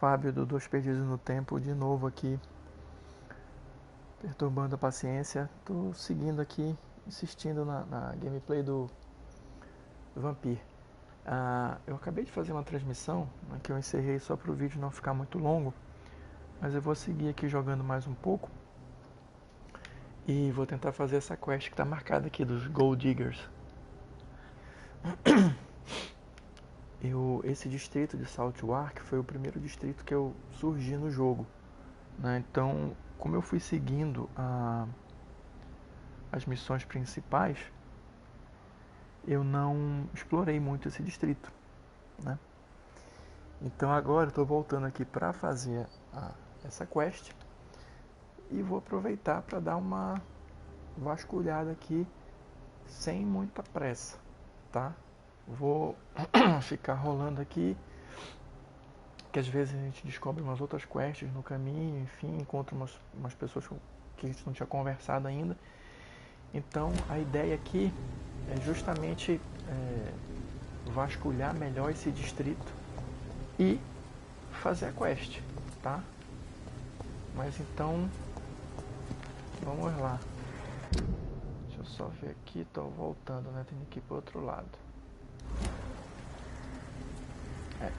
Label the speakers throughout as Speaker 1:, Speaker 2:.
Speaker 1: Fábio do Dois Perdidos no Tempo, de novo aqui, perturbando a paciência. Tô seguindo aqui, insistindo na gameplay do Vampyr. Eu acabei de fazer uma transmissão, que eu encerrei só para o vídeo não ficar muito longo, mas eu vou seguir aqui jogando mais um pouco e vou tentar fazer essa quest que está marcada aqui dos Gold Diggers. Esse distrito de Southwark foi o primeiro distrito que eu surgi no jogo, né? Então, como eu fui seguindo as missões principais, eu não explorei muito esse distrito, né? Então agora eu estou voltando aqui para fazer essa quest e vou aproveitar para dar uma vasculhada aqui sem muita pressa, tá? Vou ficar rolando aqui, que às vezes a gente descobre umas outras quests no caminho, enfim, encontra umas pessoas que a gente não tinha conversado ainda. Então a ideia aqui é justamente vasculhar melhor esse distrito e fazer a quest, tá? Mas então, vamos lá. Deixa eu só ver aqui, tô voltando, né? Tem que ir pro outro lado.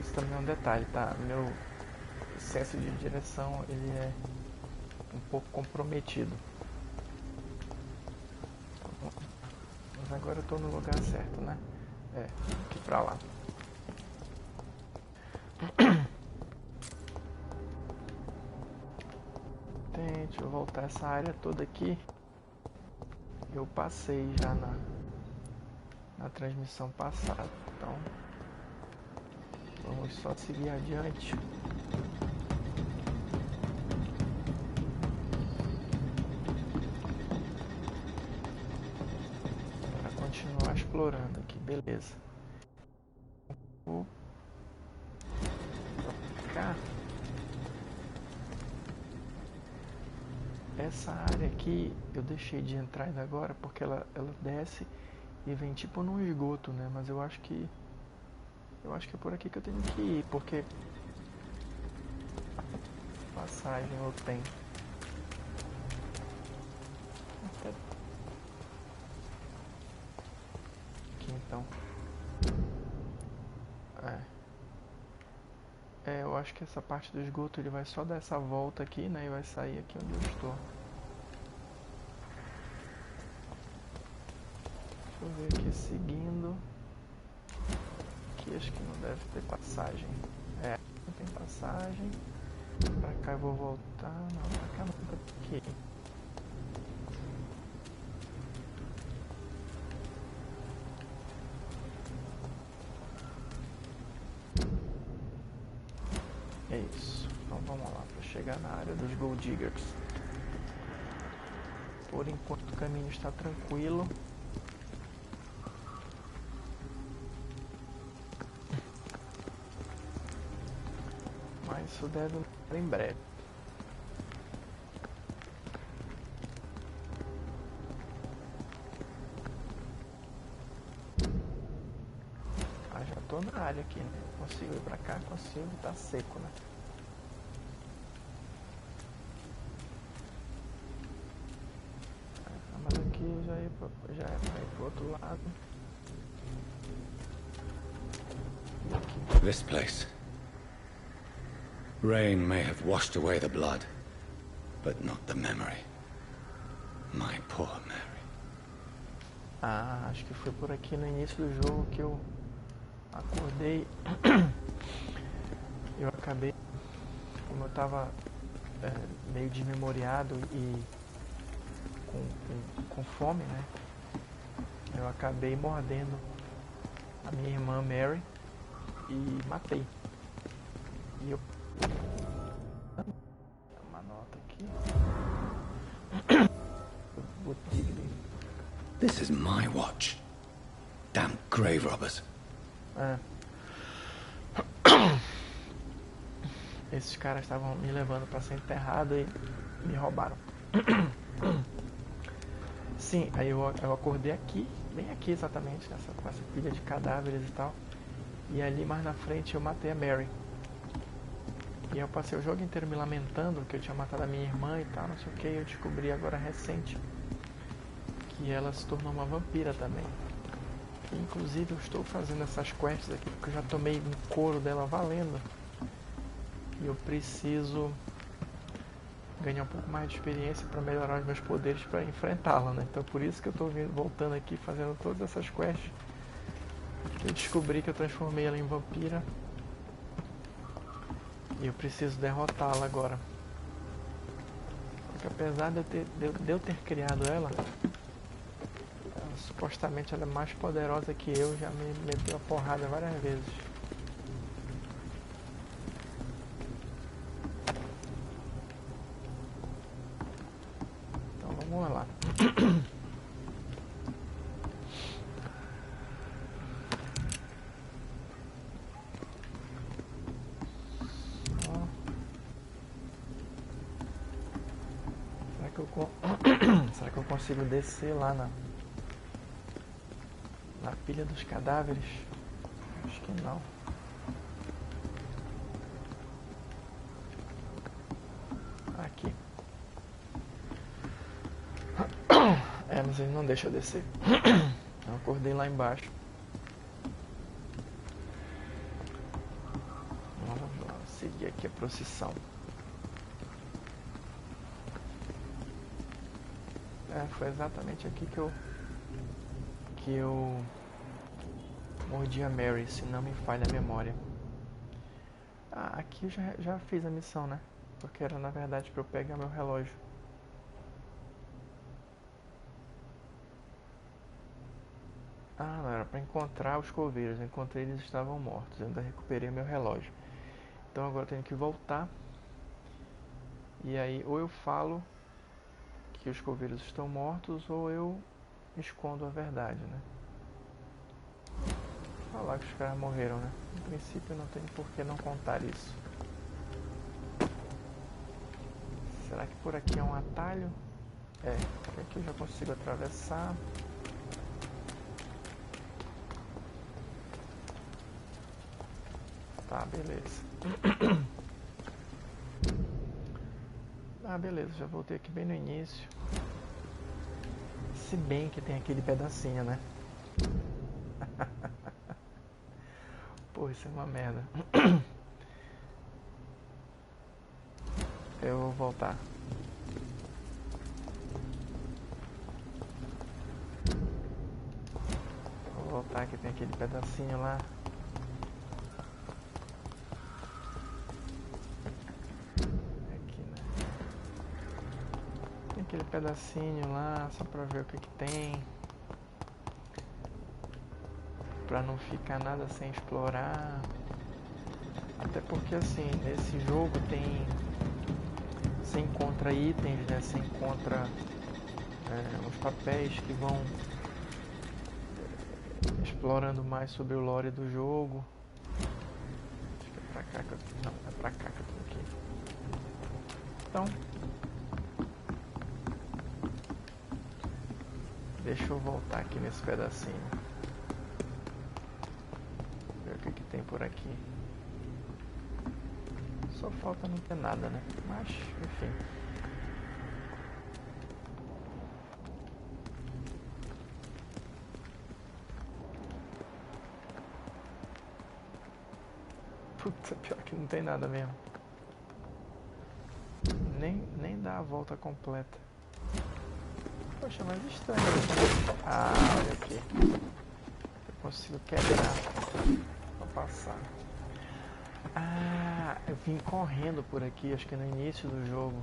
Speaker 1: Isso também é um detalhe, tá? Meu senso de direção, ele é um pouco comprometido. Mas agora eu tô no lugar certo, né? Aqui pra lá. Deixa eu voltar essa área toda aqui. Eu passei já na transmissão passada, então vamos só seguir adiante. Para continuar explorando aqui, beleza. Vou cá. Essa área aqui eu deixei de entrar ainda agora porque ela desce e vem tipo num esgoto, né? Mas eu acho que é por aqui que eu tenho que ir, porque passagem eu tenho. Aqui então. Eu acho que essa parte do esgoto ele vai só dar essa volta aqui, né? E vai sair aqui onde eu estou. Deixa eu ver aqui seguindo. Aqui acho que não deve ter passagem. Não tem passagem. Pra cá eu vou voltar. Não, pra cá não, pra aqui. É isso. Então vamos lá, para chegar na área dos Gold Diggers. Por enquanto o caminho está tranquilo. Mas isso deve mudar em breve. Já tô na área aqui, né? Consigo ir pra cá, consigo, tá seco, né? Mas aqui já é pra ir pro outro lado. E aqui.
Speaker 2: This place. Rain may have washed away the blood, but not the memory. My poor Mary.
Speaker 1: Acho que foi por aqui no início do jogo que eu acordei. Eu acabei, como eu tava meio desmemoriado e com fome, né? Eu acabei mordendo a minha irmã Mary e matei. E eu uma nota aqui.
Speaker 2: This is my watch. Damn grave robbers.
Speaker 1: Esses caras estavam me levando para ser enterrado e me roubaram. Sim, aí eu acordei aqui, bem aqui exatamente, com essa pilha de cadáveres e tal. E ali mais na frente eu matei a Mary. E eu passei o jogo inteiro me lamentando que eu tinha matado a minha irmã e tal, não sei o que. Eu descobri agora recente que ela se tornou uma vampira também. E, inclusive eu estou fazendo essas quests aqui porque eu já tomei um couro dela valendo. E eu preciso ganhar um pouco mais de experiência para melhorar os meus poderes para enfrentá-la, né? Então por isso que eu estou voltando aqui fazendo todas essas quests. Eu descobri que eu transformei ela em vampira. E eu preciso derrotá-la agora. Porque apesar de eu ter criado ela, supostamente ela é mais poderosa que eu, já me meteu a porrada várias vezes. Então vamos lá. Será que eu consigo descer lá na pilha dos cadáveres? Acho que não. Aqui. Mas ele não deixa eu descer. Eu acordei lá embaixo. Vamos lá, seguir aqui a procissão. Foi exatamente aqui que eu mordi a Mary, se não me falha a memória. Aqui eu já fiz a missão, né? Porque era na verdade para eu pegar meu relógio. Não, era para encontrar os coveiros. Eu encontrei, eles estavam mortos. Eu ainda recuperei meu relógio. Então agora eu tenho que voltar. E aí ou eu falo que os coveiros estão mortos ou eu escondo a verdade, né? Falar que os caras morreram, né? No princípio não tem por que não contar isso. Será que por aqui é um atalho? Por aqui eu já consigo atravessar. Tá, beleza. Beleza, já voltei aqui bem no início. Se bem que tem aquele pedacinho, né? Pô, isso é uma merda. Eu vou voltar. Vou voltar que tem aquele pedacinho lá. Aquele pedacinho lá, só pra ver o que tem. Pra não ficar nada sem explorar. Até porque assim, nesse jogo você encontra itens, né? Você encontra uns papéis que vão explorando mais sobre o lore do jogo. Acho que é pra cá que eu... Não, é pra cá que eu tô aqui. Então... Deixa eu voltar aqui nesse pedacinho. Ver o que tem por aqui. Só falta não ter nada, né? Mas, enfim. Puta, pior que não tem nada mesmo. Nem dá a volta completa. Poxa, mas estranho. Olha aqui. Eu consigo quebrar pra passar. Eu vim correndo por aqui, acho que no início do jogo.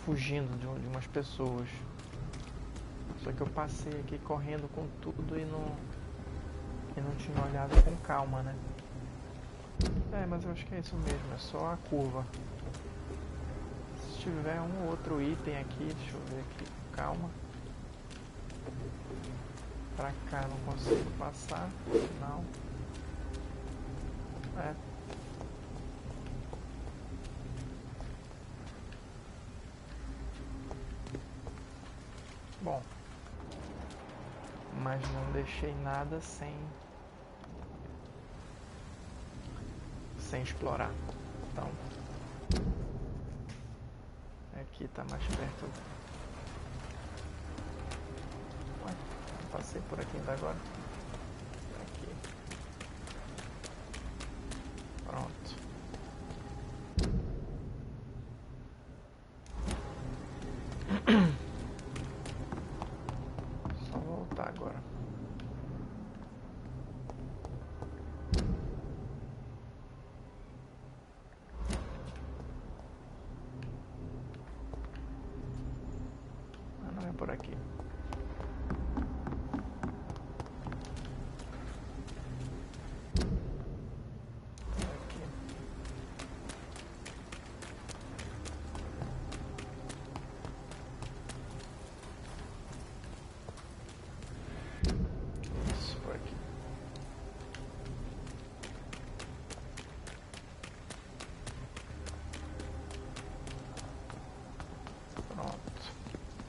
Speaker 1: Fugindo de umas pessoas. Só que eu passei aqui correndo com tudo e não tinha olhado com calma, né? Mas eu acho que é isso mesmo, é só a curva. Se tiver um outro item aqui, deixa eu ver aqui, calma. Pra cá não consigo passar, não. Bom, mas não deixei nada sem explorar. então. Aqui tá mais perto. Ué, não passei por aqui ainda agora. Aqui. Pronto. Só voltar agora. Ah, não é por aqui.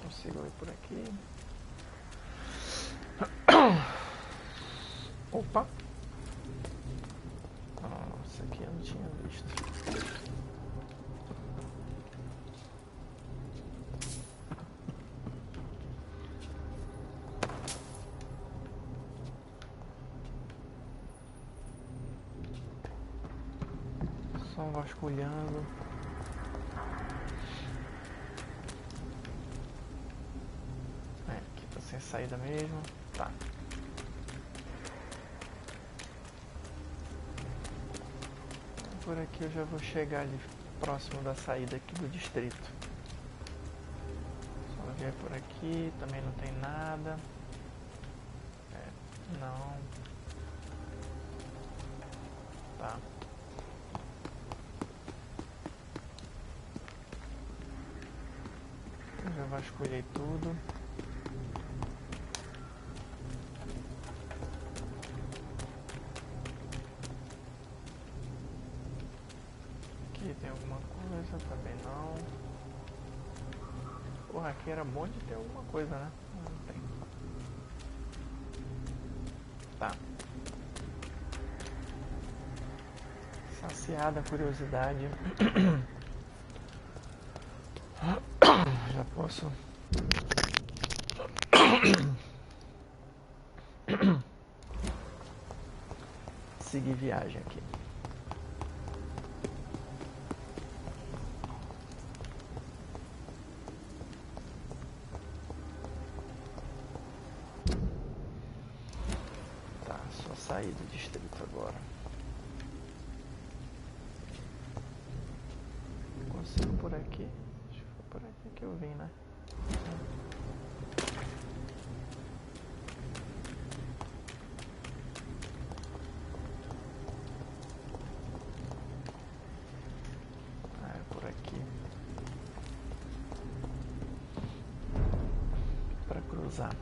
Speaker 1: Consigo ir por aqui. Opa! Nossa, aqui eu não tinha visto. Só vasculhando. Sem saída mesmo, tá. Por aqui eu já vou chegar ali próximo da saída aqui do distrito. Só ver por aqui, também não tem nada. Não. Tá. Eu já vasculhei tudo. Tem alguma coisa? Também não. Porra, aqui era bom de ter alguma coisa, né? Não tem. Tá. Saciada a curiosidade. Já posso... seguir viagem aqui. Sair do distrito agora. Consigo por aqui? Acho que foi por aqui que eu vim, né? Ah, é por aqui. Para cruzar.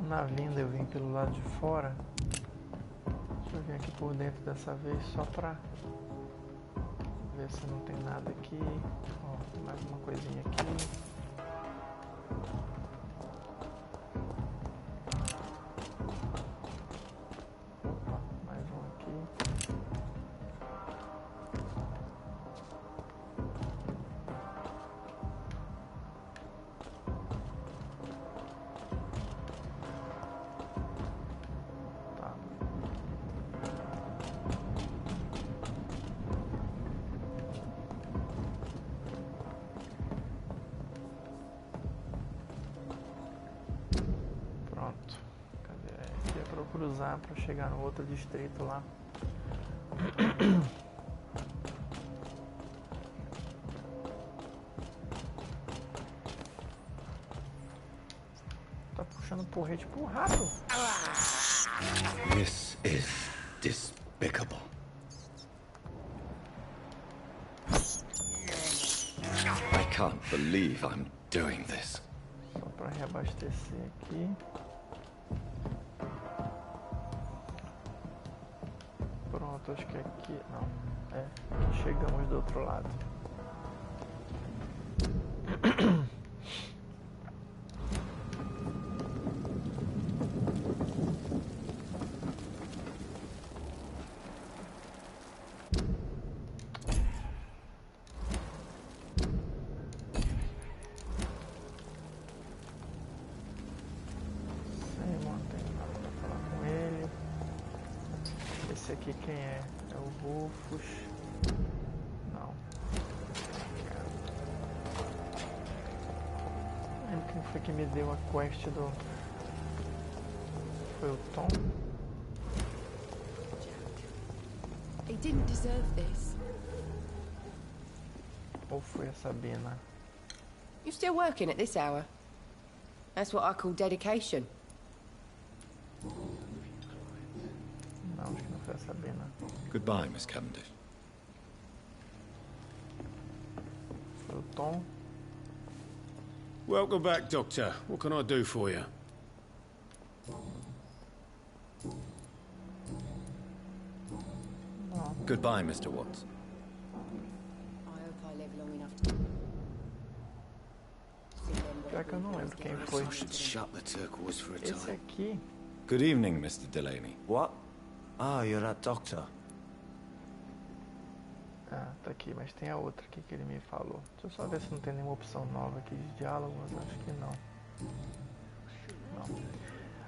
Speaker 1: Na vinda eu vim pelo lado de fora. Deixa eu vir aqui por dentro dessa vez só pra ver se não tem nada aqui. Ó, tem mais uma coisinha aqui. Opa, mais um aqui. Cruzar para chegar no outro distrito lá. Tá puxando porrete pro rato.
Speaker 2: This is despair. despicable. I can't believe I'm doing this.
Speaker 1: Só para reabastecer aqui. Pronto, acho que aqui... Não, aqui chegamos do outro lado. Esse aqui quem é? É o Rufus. Não. Lembro quem foi que me deu a quest do... Foi o Tom?
Speaker 3: He didn't deserve this.
Speaker 1: Ou foi a Sabina?
Speaker 3: You still working at this hour? That's what I call dedication.
Speaker 1: Não, acho que não foi a Sabina.
Speaker 2: Goodbye, Miss Cavendish.
Speaker 1: Foi o Tom?
Speaker 4: Welcome back, Doctor. What can I do for you?
Speaker 1: Não.
Speaker 2: Goodbye, Mr. Watts.
Speaker 3: I hope I live long enough to see them.
Speaker 1: Pior que eu não lembro quem foi.
Speaker 4: Shut the turquoise for a
Speaker 1: Esse
Speaker 4: time.
Speaker 1: aqui...
Speaker 2: Good evening, Mr. Delaney.
Speaker 5: What? Oh, you're that doctor.
Speaker 1: Ah, tá aqui, mas tem a outra aqui que ele me falou. Deixa eu só ver se não tem nenhuma opção nova aqui de diálogo, mas acho que não. Não.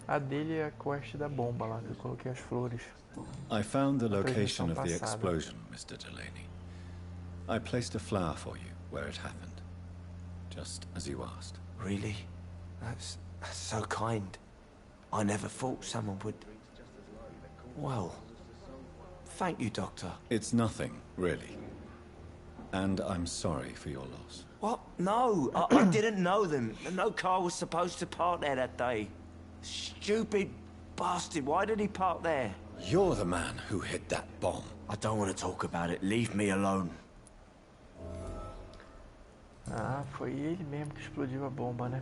Speaker 1: A dele é a quest da bomba lá, que eu coloquei as flores.
Speaker 2: I found the location of the
Speaker 1: passada.
Speaker 2: explosion, Mr. Delaney. I placed a flower for you where it happened, just as you asked.
Speaker 5: Really? That's so kind. I never thought someone would... Well, thank you, Doctor.
Speaker 2: It's nothing, really. And I'm sorry for your loss.
Speaker 5: What? No, I didn't know them. No car was supposed to park there that day. Stupid bastard, why did he park there?
Speaker 2: You're the man who hid that bomb.
Speaker 5: I don't want to talk about it. Leave me alone.
Speaker 1: Ah, foi ele mesmo que explodiu a bomba, né?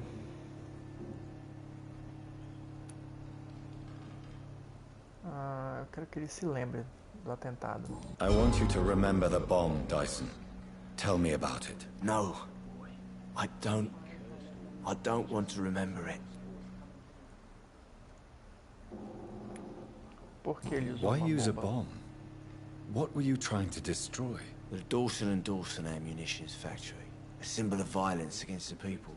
Speaker 1: Ah, eu quero que ele se lembre do atentado.
Speaker 2: I want you to remember the bomb, Dyson. Tell me about it.
Speaker 5: No, I don't want to remember it.
Speaker 1: Por que ele usou
Speaker 2: Why
Speaker 1: uma
Speaker 2: use a
Speaker 1: bomba?
Speaker 2: bomb? What were you trying to destroy?
Speaker 5: The Dawson & Dawson ammunitions factory. A symbol of violence against the people.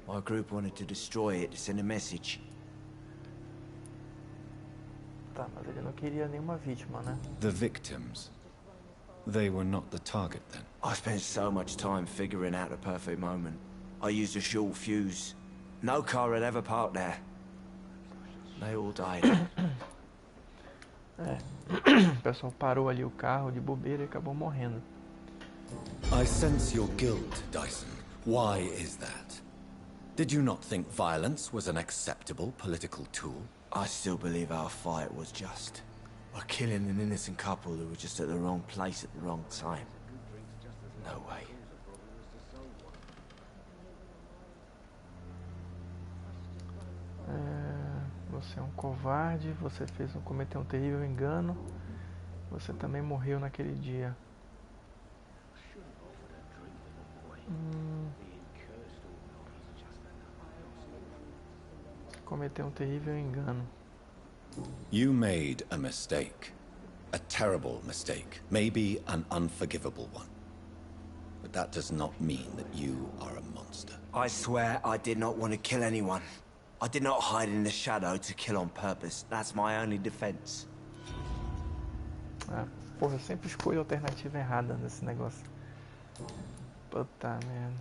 Speaker 5: My group wanted to destroy it to send a message.
Speaker 1: Tá, mas ele não queria nenhuma vítima, né?
Speaker 2: The victims. They were not the target then.
Speaker 5: I spent so much time figuring out the perfect moment. I used a short fuse. No car had ever parked there. They all died.
Speaker 1: É. O pessoal parou ali o carro de bobeira e acabou morrendo.
Speaker 2: I sense your guilt, Dyson. Why is that? Did you not think violence was an acceptable political tool?
Speaker 5: I still believe our fight was just. By killing an innocent couple who were just at the wrong place at the wrong time. No way.
Speaker 1: Você é um covarde, você cometeu um terrível engano. Você também morreu naquele dia. Você cometeu um terrível engano.
Speaker 2: You made a mistake. A terrible mistake. Maybe an unforgivable one. But that does not mean that you are a monster.
Speaker 5: I swear I did not want to kill anyone. I did not hide in the shadow to kill on purpose. That's my only defense.
Speaker 1: Ah, porra, eu sempre escolho a alternativa errada nesse negócio. Puta merda.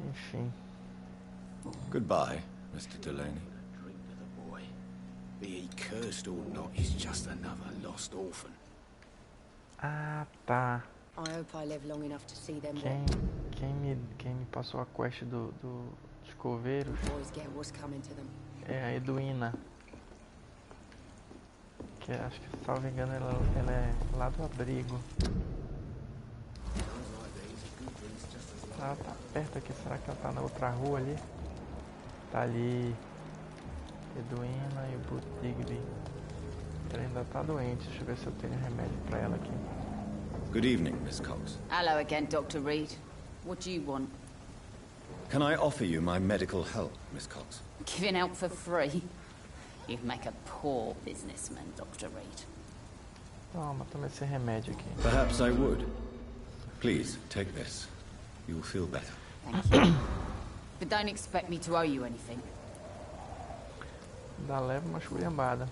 Speaker 1: Enfim.
Speaker 2: Goodbye, Mr. Delaney.
Speaker 4: Be he cursed or not, he's just another lost orphan.
Speaker 1: Ah, tá.
Speaker 3: I hope I live long enough to see them.
Speaker 1: Quem me passou a quest dos coveiros
Speaker 3: Boys get what's coming to them.
Speaker 1: é a Edwina. que acho que, se não me engano, ela é lá do Abrigo. Ela tá perto aqui, será que ela tá na outra rua ali? Tá ali. Edwina e o Butigby. Ela ainda tá doente, deixa eu ver se eu tenho remédio pra ela aqui.
Speaker 2: Good evening, Miss Cox.
Speaker 6: Hello again, Dr. Reed. What do you want?
Speaker 2: Can I offer you my medical help, Miss Cox?
Speaker 6: Giving out for free? You'd make a poor businessman, Dr. Reed.
Speaker 1: Toma esse remédio aqui.
Speaker 2: Perhaps I would. Please, take this. You'll feel better.
Speaker 6: Thank you. But don't expect me to owe you anything.
Speaker 1: Dá leve uma esculhambada.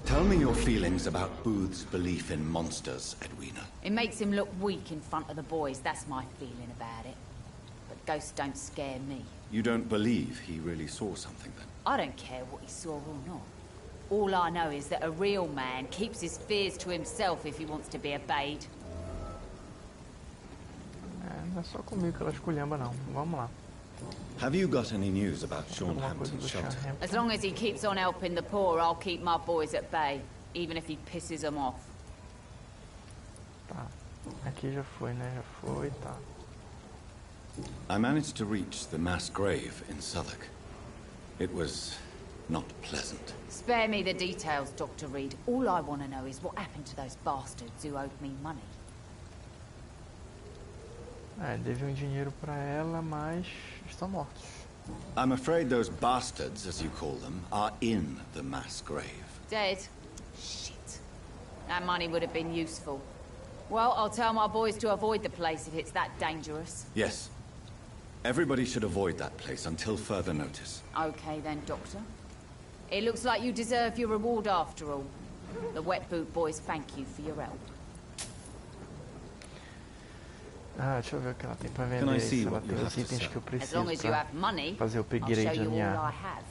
Speaker 2: Tell me your feelings about Booth's belief in monsters, Edwina.
Speaker 6: It makes him look weak in front of the boys, that's my feeling about it. But ghosts don't scare me.
Speaker 2: You don't believe he really saw something then?
Speaker 6: I don't care what he saw or not. All I know is that a real man keeps his fears to himself if he wants to be obeyed.
Speaker 1: Não é só comigo que ela esculhamba não. Vamos lá.
Speaker 2: Have you got any news about Sean Hampton's shelter?
Speaker 6: As long as he keeps on helping the poor, I'll keep my boys at bay, even if he pisses them off.
Speaker 1: Tá. Aqui já foi, né? Já foi, tá.
Speaker 2: I managed to reach the mass grave in Southwark. It was not pleasant.
Speaker 6: Spare me the details, Dr. Reed. All I want to know is what happened to those bastards who owed me money.
Speaker 1: Deve dinheiro pra ela, mas estão mortos.
Speaker 2: I'm afraid those bastards, as you call them, are in the mass grave.
Speaker 6: Dead? Shit. That money would have been useful. Well, I'll tell my boys to avoid the place if it's that dangerous.
Speaker 2: Yes. Everybody should avoid that place until further notice.
Speaker 6: Okay then, Doctor. It looks like you deserve your reward after all. The Wet Boot boys thank you for your help.
Speaker 1: Deixa eu ver o que ela tem pra vender. Se ela tem os itens que eu preciso pra fazer o upgrade da minha arma.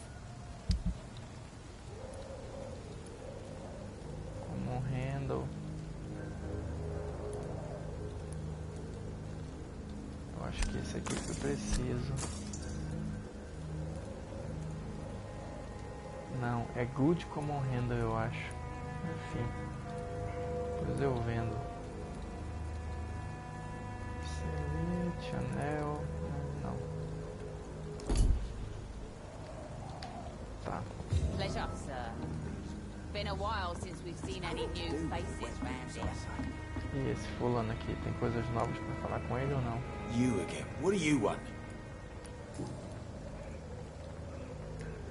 Speaker 1: Como handle. Eu acho que esse aqui que eu preciso. Não, é good como handle, eu acho. Enfim. Depois eu vendo. Anel, não. Tá.
Speaker 6: Pleasure, sir. Been a while since we've seen any new faces round here.
Speaker 1: E esse fulano aqui, tem coisas novas pra falar com ele ou não?
Speaker 4: You again. What do you want?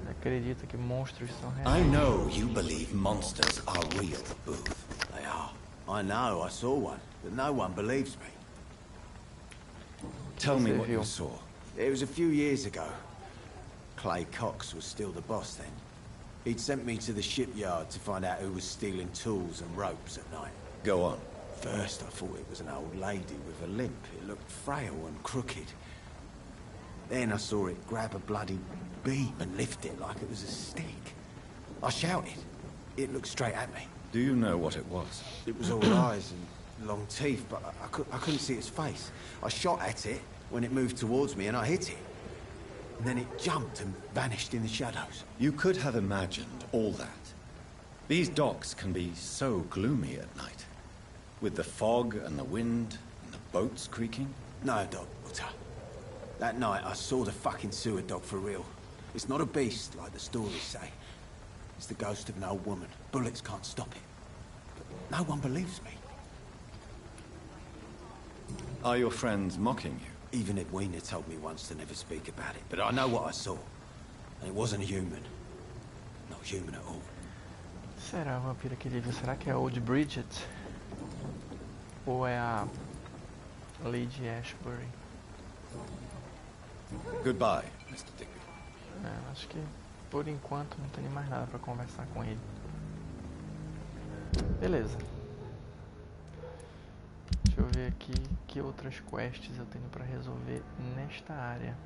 Speaker 1: Acredita que monstros são reais.
Speaker 2: I know you believe monsters are real, Booth.
Speaker 4: They are. I know, I saw one, but no one believes me.
Speaker 2: Tell me what you saw.
Speaker 4: It was a few years ago. Clay Cox was still the boss then. He'd sent me to the shipyard to find out who was stealing tools and ropes at night.
Speaker 2: Go on.
Speaker 4: First I thought it was an old lady with a limp. It looked frail and crooked. Then I saw it grab a bloody beam and lift it like it was a stick. I shouted. It looked straight at me.
Speaker 2: Do you know what it was?
Speaker 4: It was all eyes and long teeth, but I couldn't see its face. I shot at it when it moved towards me and I hit it. And then it jumped and vanished in the shadows.
Speaker 2: You could have imagined all that. These docks can be so gloomy at night. With the fog and the wind and the boats creaking.
Speaker 4: No, Doctor. That night I saw the fucking sewer dog for real. It's not a beast like the stories say. It's the ghost of an old woman. Bullets can't stop it. But no one believes me.
Speaker 2: Are your friends mocking you?
Speaker 4: Even Edwina told me once to never speak about it, but I know what I saw. And it wasn't human. Not human at all.
Speaker 1: Será a vampira que vive? Será que é a Old Bridget? Ou é a Lady Ashbury?
Speaker 2: Goodbye, Mr. Digby.
Speaker 1: Acho que por enquanto não tem mais nada pra conversar com ele. Beleza. Deixa eu ver aqui que outras quests eu tenho pra resolver nesta área.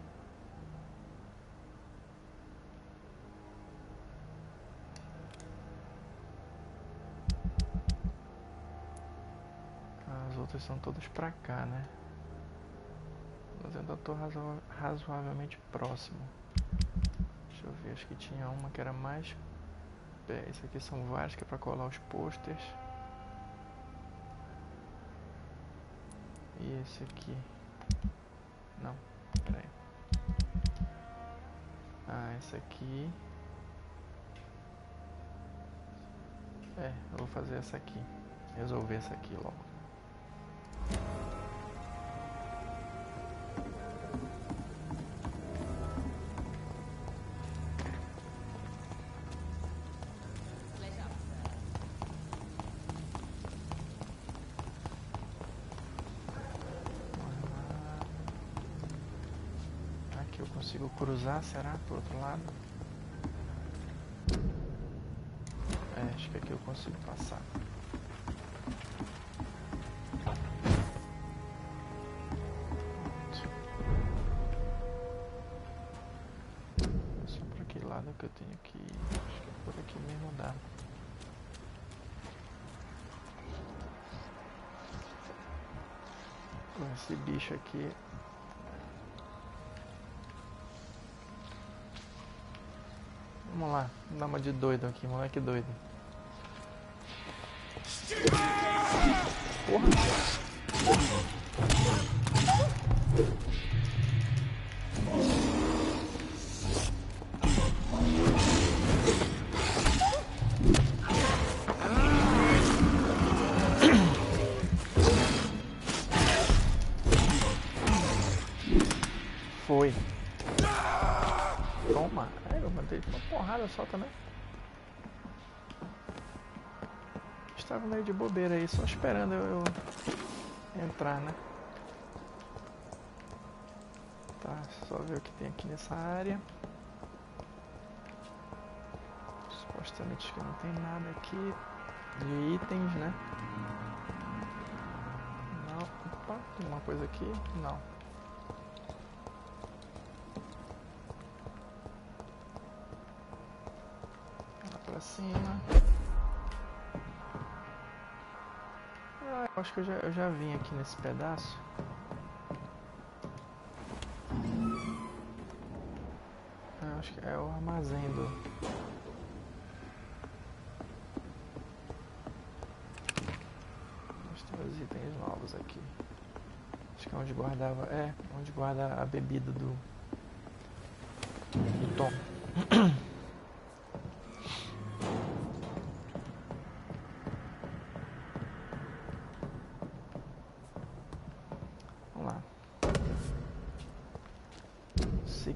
Speaker 1: As outras são todas pra cá, né? Mas eu ainda tô razoavelmente próximo. Deixa eu ver, acho que tinha uma que era mais... Esse aqui são vários que é pra colar os posters. E esse aqui... Não, peraí. Ah, esse aqui... eu vou fazer essa aqui. Resolver essa aqui logo. Aqui eu consigo cruzar, será? Pro outro lado? Acho que aqui eu consigo passar. Só por aquele lado que eu tenho que ir. Acho que por aqui mesmo dá. Com esse bicho aqui. Vamos lá, dá uma de doido aqui, moleque doido. Porra! Foi. Toma. Eu mandei uma porrada só também. Estava meio de bobeira aí, só esperando eu entrar, né? Tá, só ver o que tem aqui nessa área. Supostamente acho que não tem nada aqui de itens, né? Não, opa, tem uma coisa aqui? Não. Lá pra cima. Acho que eu já vim aqui nesse pedaço. Acho que é o armazém do... Tem os itens novos aqui. Acho que é onde guardava... onde guarda a bebida do Tom.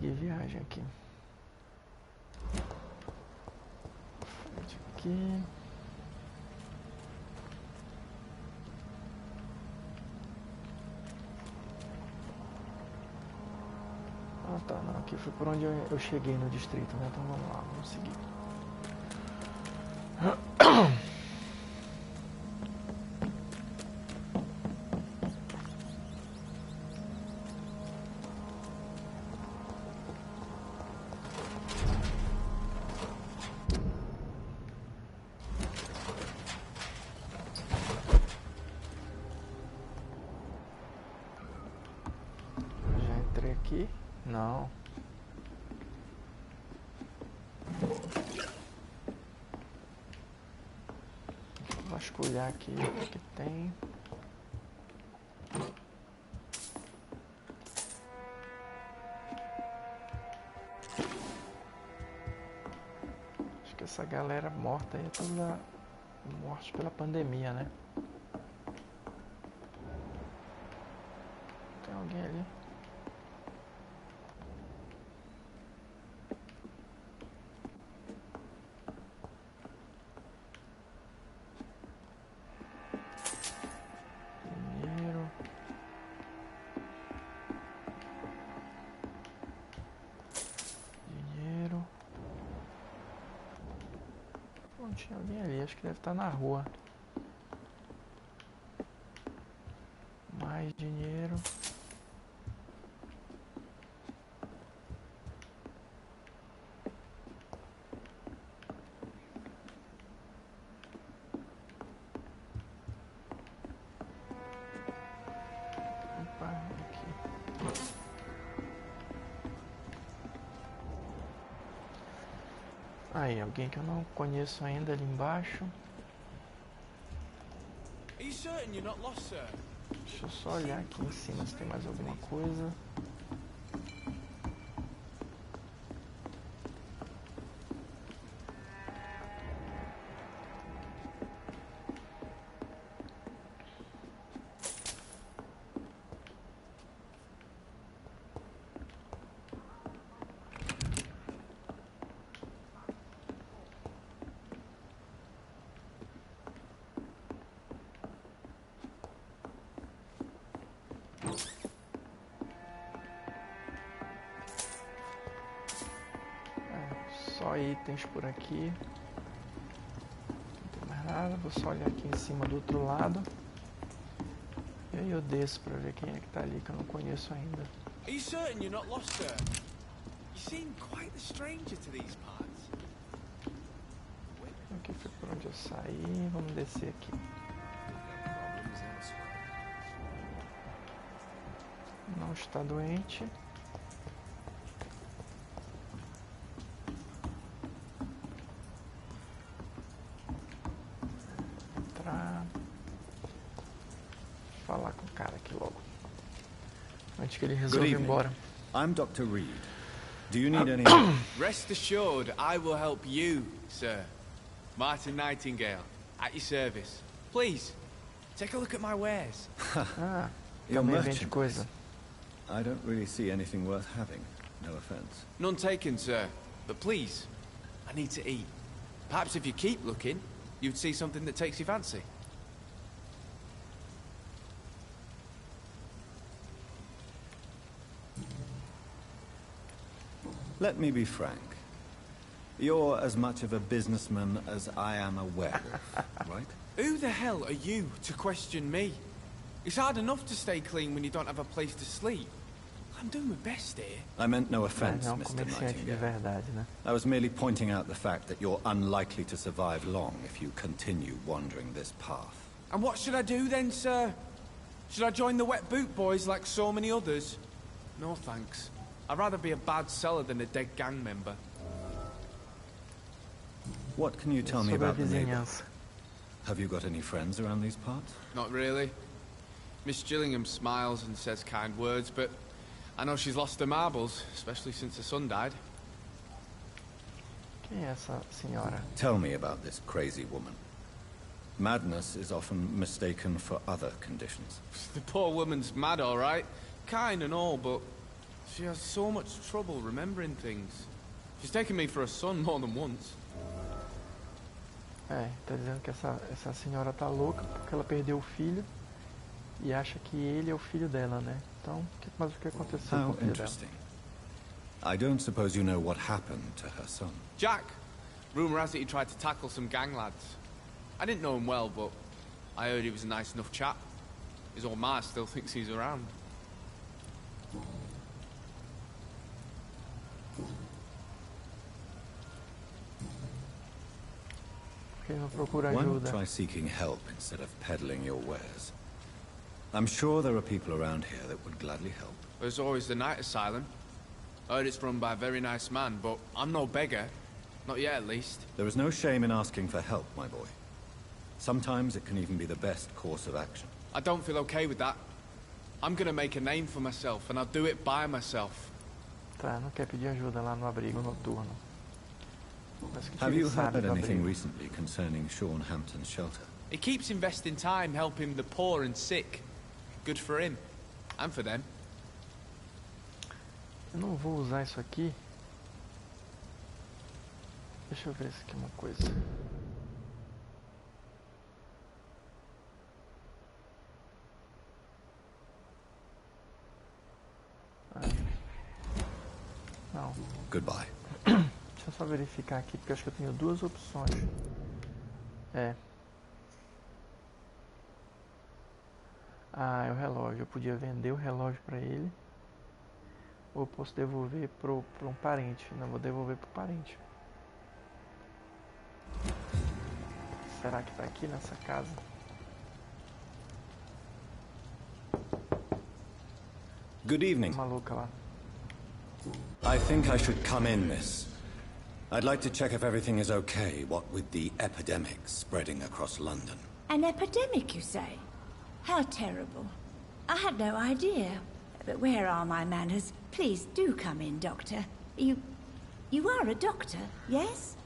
Speaker 1: Viagem aqui. Aqui. Ah tá, não, aqui foi por onde eu cheguei no distrito, né? Então vamos lá, vamos seguir. Aqui? Não. Vou vasculhar aqui o que tem. Acho que essa galera morta aí é toda morte pela pandemia, né? Tem alguém ali? Tinha alguém ali, acho que deve estar na rua. Mais dinheiro. Opa, aqui. Aí, alguém que eu não conheço ainda ali embaixo. Deixa eu só olhar aqui em cima se tem mais alguma coisa. Só itens por aqui. Não tem mais nada. Vou só olhar aqui em cima do outro lado. E aí eu desço pra ver quem é que tá ali que eu não conheço ainda.
Speaker 7: Are you certain you're not lost, sir? You seem quite the stranger to these parts.
Speaker 1: Aqui foi por onde eu saí. Vamos descer aqui. Não está doente. Falar com o cara aqui logo. Antes que ele resolva ir embora.
Speaker 2: I'm Dr. Reed. Do you need any...
Speaker 7: Rest assured, I will help you, sir. Martin Nightingale, at your service. Please, take a look at my wares.
Speaker 1: Também vende coisa.
Speaker 2: I don't really see anything worth having. No offense.
Speaker 7: None taken, sir. But please, I need to eat. Perhaps if you keep looking, you'd see something that takes your fancy.
Speaker 2: Let me be frank. You're as much of a businessman as I am a werewolf, right?
Speaker 7: Who the hell are you to question me? It's hard enough to stay clean when you don't have a place to sleep. I'm doing my best here.
Speaker 2: I meant no offense,
Speaker 1: Não,
Speaker 2: Mr.
Speaker 1: comerciante de verdade, né?
Speaker 2: I was merely pointing out the fact that you're unlikely to survive long if you continue wandering this path.
Speaker 7: And what should I do then, sir? Should I join the wet boot boys like so many others? No thanks. I'd rather be a bad seller than a dead gang member.
Speaker 2: What can you tell me about the neighbor?
Speaker 1: Vizinhança.
Speaker 2: Have you got any friends around these parts?
Speaker 7: Not really. Miss Gillingham smiles and says kind words, but I know she's lost her marbles, especially since her son died.
Speaker 1: Quem é essa senhora?
Speaker 2: Tell me about this crazy woman. Madness is often mistaken for other conditions.
Speaker 7: The poor woman's mad, all right. Kind and all, but she has so much trouble remembering things. She's taken me for a son more than once.
Speaker 1: Tá dizendo que essa senhora tá louca porque ela perdeu o filho e acha que ele é o filho dela, né? Então, mas o que aconteceu com o filho dela?
Speaker 2: I don't suppose you know what happened to her son.
Speaker 7: Jack. Rumor has it he tried to tackle some gang lads. I didn't know him well, but I heard he was a nice enough chap. His old ma still thinks he's around.
Speaker 1: Porque não procura
Speaker 2: Why not
Speaker 1: ajuda?
Speaker 2: try seeking help instead of peddling your wares? I'm sure there are people around here that would gladly help.
Speaker 7: There's always the night asylum. I heard it's run by a very nice man, but I'm no beggar. Not yet, at least.
Speaker 2: There is no shame in asking for help, my boy. Sometimes it can even be the best course of action.
Speaker 7: I don't feel okay with that. I'm gonna make a name for myself, and I'll do it by myself.
Speaker 1: Tá, não quer pedir ajuda lá no abrigo noturno. Mas que
Speaker 2: Have you
Speaker 1: sabe
Speaker 2: heard
Speaker 1: do
Speaker 2: anything
Speaker 1: abrigo?
Speaker 2: recently concerning Sean Hampton's shelter?
Speaker 7: He keeps investing time helping the poor and sick. Good for him. And for them.
Speaker 1: Eu não vou usar isso aqui. Deixa eu ver se aqui é uma coisa. Não.
Speaker 2: Goodbye.
Speaker 1: Deixa eu só verificar aqui, porque eu acho que eu tenho duas opções. É o relógio. Eu podia vender o relógio pra ele. Ou eu posso devolver pra um parente. Não, vou devolver pro parente. Será que tá aqui nessa casa?
Speaker 2: Good evening.
Speaker 1: Maluca lá.
Speaker 2: I think I should come in, miss. I'd like to check if everything is okay, what with the epidemic spreading across London.
Speaker 8: An epidemic, you say? How terrible. I had no idea. But where are my manners? Please do come in, Doctor. You are a doctor, yes?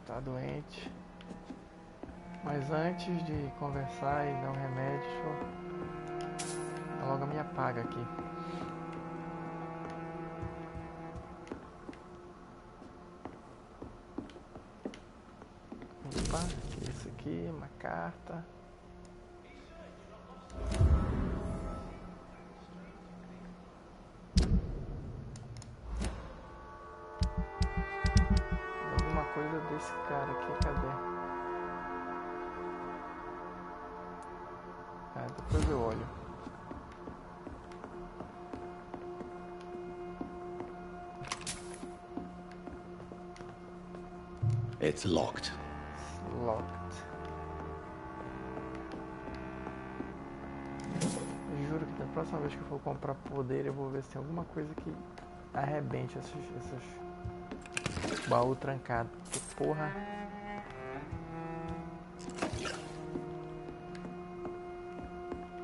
Speaker 1: Tá doente. Mas antes de conversar e dar um remédio, deixa eu dar logo a minha paga aqui. Opa, isso aqui, uma carta. Alguma coisa desse cara aqui, cadê? Depois eu olho.
Speaker 2: It's locked.
Speaker 1: Locked. Juro que da próxima vez que eu for comprar poder, eu vou ver se tem alguma coisa que arrebente esses baú trancado. Que porra.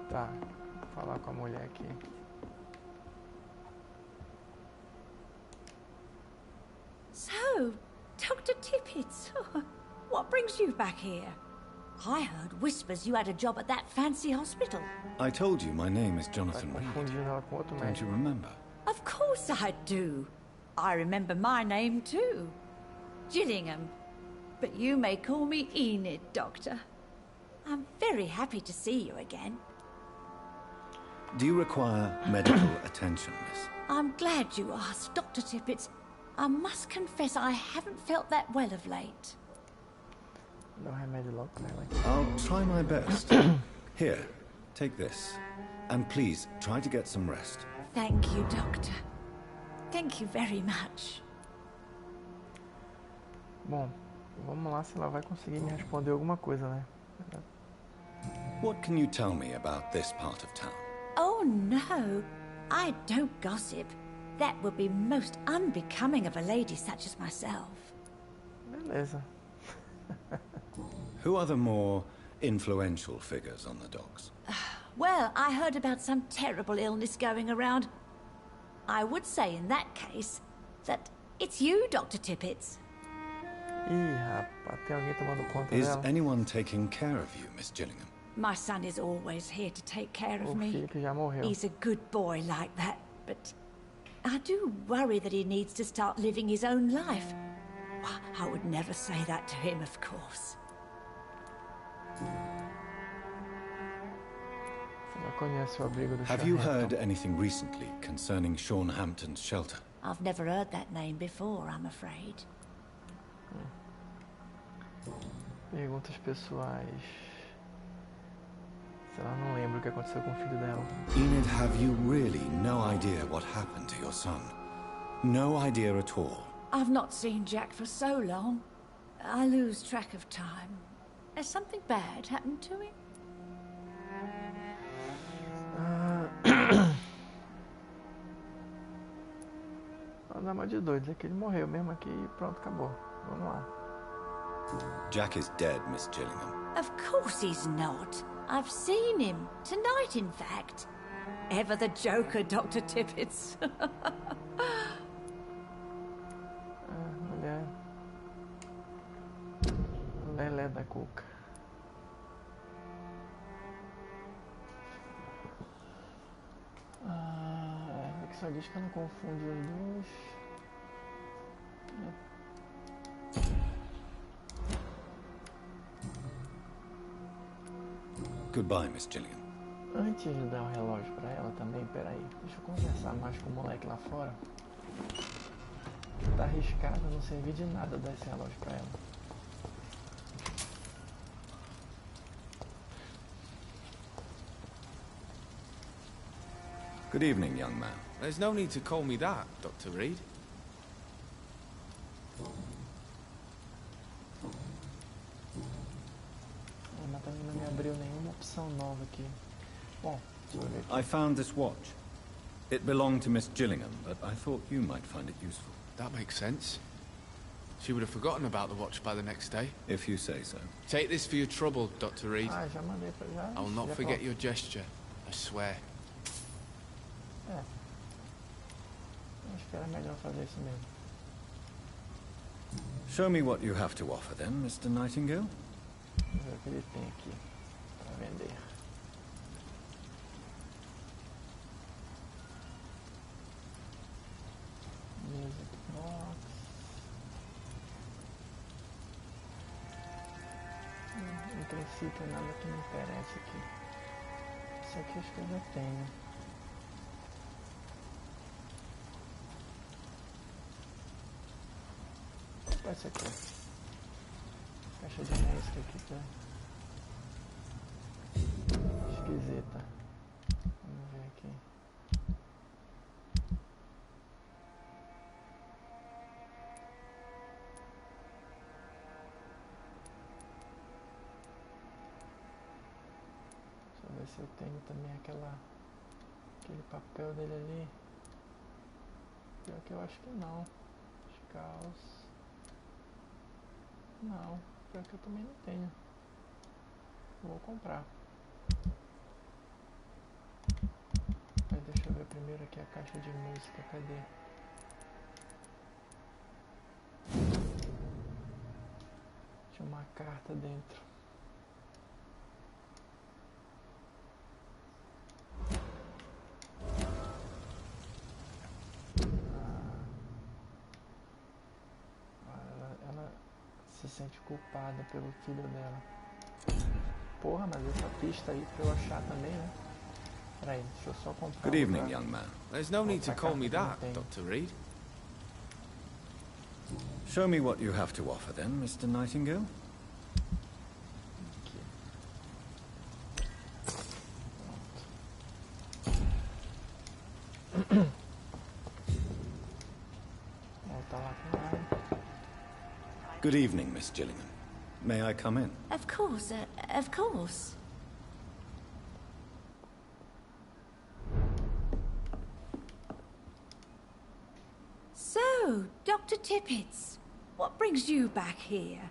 Speaker 1: Tá, vou falar com a mulher aqui.
Speaker 8: So, Dr. Tippett, what brings you back here? I heard whispers you had a job at that fancy hospital.
Speaker 2: I told you my name is Jonathan
Speaker 1: Tá
Speaker 2: Reed.
Speaker 1: confundindo ela com outro
Speaker 2: Don't
Speaker 1: médico.
Speaker 2: you remember?
Speaker 8: Of course I do. I remember my name too. Gillingham. But you may call me Enid, Doctor. I'm very happy to see you again.
Speaker 2: Do you require medical attention, miss?
Speaker 8: I'm glad you asked, Dr. Tippett. I must confess I haven't felt that well of late.
Speaker 1: Dá um remédio logo pra ela aqui.
Speaker 2: I'll try my best. Here, take this. And please, try to get some rest.
Speaker 8: Thank you, Doctor. Thank you very much.
Speaker 1: Bom, vamos lá se ela vai conseguir me responder alguma coisa, né?
Speaker 2: What can you tell me about this part of town?
Speaker 8: Oh, no. I don't gossip. That would be most unbecoming of a lady such as myself.
Speaker 1: Beleza.
Speaker 2: Who are the more influential figures on the docks?
Speaker 8: Well, I heard about some terrible illness going around. I would say in that case that it's you, Dr. Tippett.
Speaker 1: Ih, rapaz, tem alguém tomando conta
Speaker 2: Is
Speaker 1: dela?
Speaker 2: anyone taking care of you, Miss Gillingham?
Speaker 8: My son is always here to take care
Speaker 1: O
Speaker 8: of me.
Speaker 1: filho que já morreu.
Speaker 8: He's a good boy like that, but I do worry that he needs to start living his own life. I would never say that to him, of course.
Speaker 1: Ela conhece o Abrigo de Sean
Speaker 2: Have you
Speaker 1: Hampton.
Speaker 2: heard anything recently concerning Sean Hampton's shelter?
Speaker 8: I've never heard that name before, I'm afraid.
Speaker 1: Perguntas pessoais. Se ela não lembra o que aconteceu com o filho dela.
Speaker 2: Enid, have you really no idea what happened to your son? No idea at all?
Speaker 8: I've not seen Jack for so long. I lose track of time. Has something bad happened to him?
Speaker 1: Não, mas de doido, é que ele morreu mesmo aqui e pronto, acabou. Vamos lá.
Speaker 2: Jack is dead, Miss Gillingham.
Speaker 8: Of course he's not. I've seen him. Tonight, in fact. Ever the joker, Dr. Tippett.
Speaker 1: Mulher. Lelé da cuca. É que só diz que eu não confundo os dois.
Speaker 2: Goodbye, Miss Gillingham.
Speaker 1: Antes de dar o relógio pra ela também, peraí, deixa eu conversar mais com o moleque lá fora. Tá arriscado, não servir de nada dar esse relógio pra ela.
Speaker 2: Good evening, young man.
Speaker 7: There's no need to call me that, Dr. Reed.
Speaker 1: novo aqui. Bom, deixa eu ver aqui.
Speaker 2: I found this watch. It belonged to Miss Gillingham, but I thought you might find it useful.
Speaker 7: That makes sense. She would have forgotten about the watch by the next day.
Speaker 2: If you say so.
Speaker 7: Take this for your trouble, Dr. Reed.
Speaker 1: Ah, já mandei pra já.
Speaker 7: I will not
Speaker 1: já
Speaker 7: forget
Speaker 1: pronto.
Speaker 7: your gesture. I swear.
Speaker 1: É. Acho que era melhor fazer isso mesmo.
Speaker 2: Show me what you have to offer then, Mr. Nightingale.
Speaker 1: Vamos ver o que ele tem aqui para vender. Music box. Em princípio nada que me interessa aqui. Isso aqui acho que eu já tenho. Opa, esse aqui. Caixa de música aqui tá esquisita. Vamos ver aqui. Deixa eu ver se eu tenho também aquele papel dele ali. Pior que eu acho que não. Caos. Não, pior que eu também não tenho. Vou comprar. Mas deixa eu ver primeiro aqui a caixa de música. Cadê? Tinha uma carta dentro. Se sente culpada pelo filho dela. Porra, mas essa pista aí pra eu achar também, né? Peraí, deixa eu só comprar.
Speaker 2: Good evening, young man.
Speaker 7: There's no need to call me that, Dr. Reed.
Speaker 2: Show me what you have to offer then, Mr. Nightingale.
Speaker 1: Aqui. Pronto. Voltar lá com a área.
Speaker 2: Good evening, Miss Gillingham. May I come in?
Speaker 8: Of course, of course. So, Dr. Tippets, what brings you back here?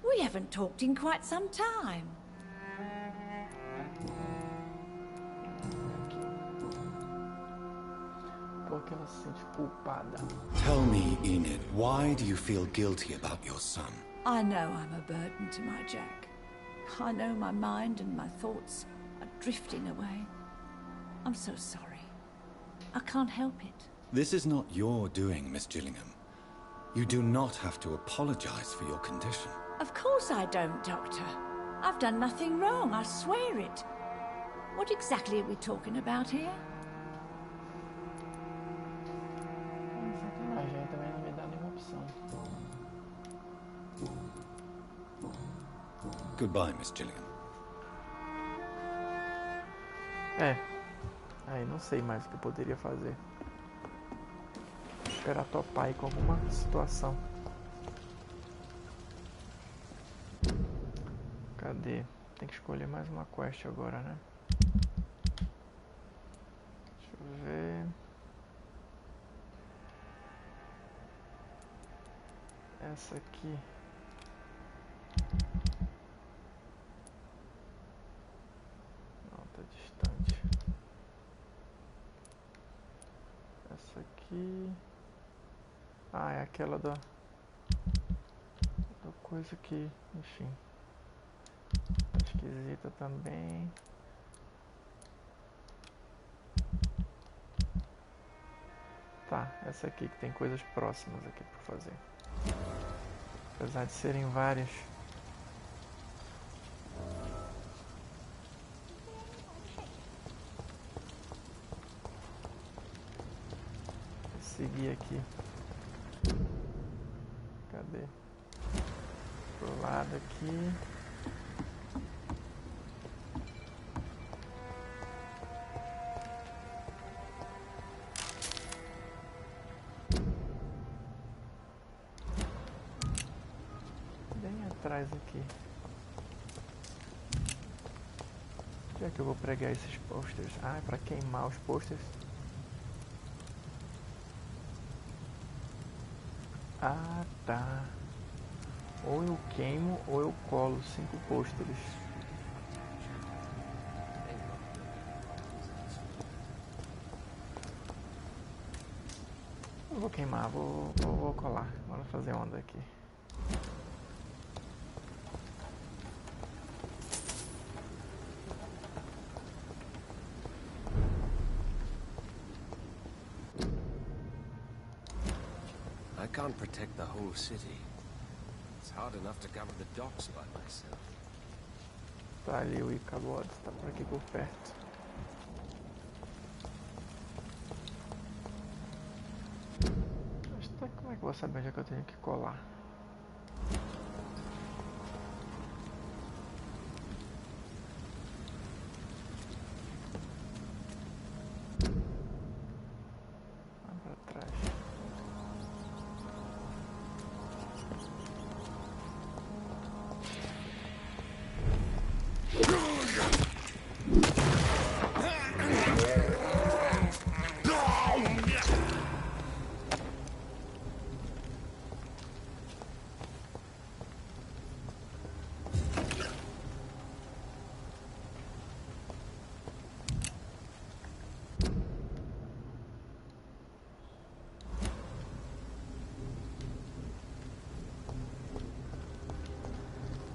Speaker 8: We haven't talked in quite some time.
Speaker 1: Porque ela se sente culpada.
Speaker 2: Tell me, Enid, why do you feel guilty about your son?
Speaker 8: I know I'm a burden to my Jack. I know my mind and my thoughts are drifting away. I'm so sorry. I can't help it.
Speaker 2: This is not your doing, Miss Gillingham. You do not have to apologize for your condition.
Speaker 8: Of course I don't, Doctor. I've done nothing wrong, I swear it. What exactly are we talking about here?
Speaker 1: Sacanagem, aí também não me dá nenhuma opção.
Speaker 2: Goodbye, Miss Gillingham.
Speaker 1: Aí não sei mais o que eu poderia fazer. Esperar topar aí com alguma situação. Cadê? Tem que escolher mais uma quest agora, né? Deixa eu ver. Essa aqui. Não, tá distante. Essa aqui. Ah, é aquela da coisa que, enfim. Tá esquisita também. Tá, essa aqui que tem coisas próximas aqui pra fazer. Apesar de serem várias. Vou seguir aqui. Cadê? Pro lado aqui. Bem atrás aqui. Onde é que eu vou pregar esses posters? Ah, é pra queimar os posters. Ah, tá. Ou eu queimo ou eu colo 5 pôsteres. Não vou queimar, vou colar. Bora fazer onda aqui.
Speaker 9: I can't protect the whole city. It's hard enough to cover the docks by myself.
Speaker 1: Tá ali o Após, tá por aqui por perto. Mas tá, como é que eu vou saber onde é que eu tenho que colar? Lá pra trás.